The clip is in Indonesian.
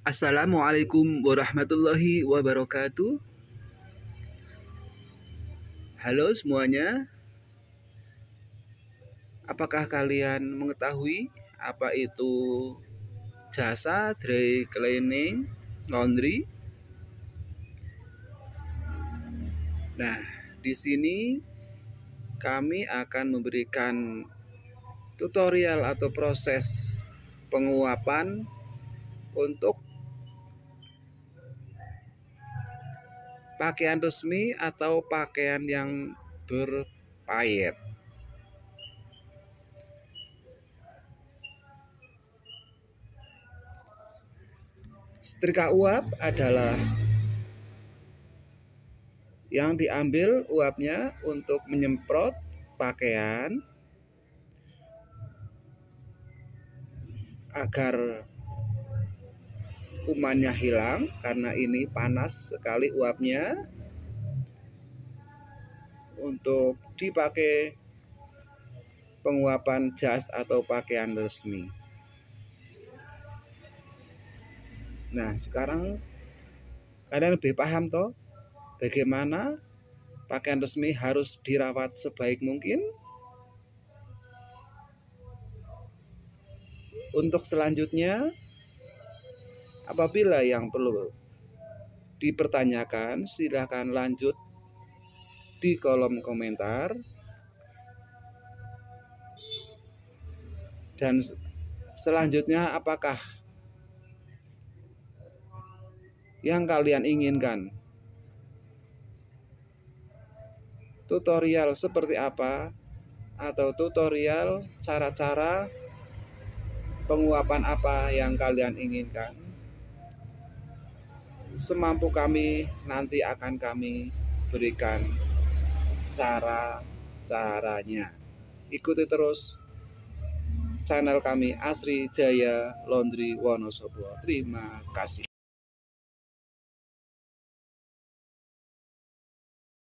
Assalamualaikum warahmatullahi wabarakatuh. Halo semuanya, apakah kalian mengetahui apa itu jasa dry cleaning laundry? Nah, di sini kami akan memberikan tutorial atau proses penguapan untuk pakaian resmi atau pakaian yang berpayet. Setrika uap adalah yang diambil uapnya untuk menyemprot pakaian agar kumannya hilang, karena ini panas sekali uapnya, untuk dipakai penguapan jas atau pakaian resmi. Nah, sekarang kalian lebih paham toh bagaimana pakaian resmi harus dirawat sebaik mungkin. Untuk selanjutnya, apabila yang perlu dipertanyakan, silahkan lanjut di kolom komentar. Dan selanjutnya, apakah yang kalian inginkan? Tutorial seperti apa? Atau tutorial cara-cara penguapan apa yang kalian inginkan? Semampu kami nanti akan kami berikan cara-caranya. Ikuti terus channel kami Asri Jaya Laundry Wonosobo. Terima kasih.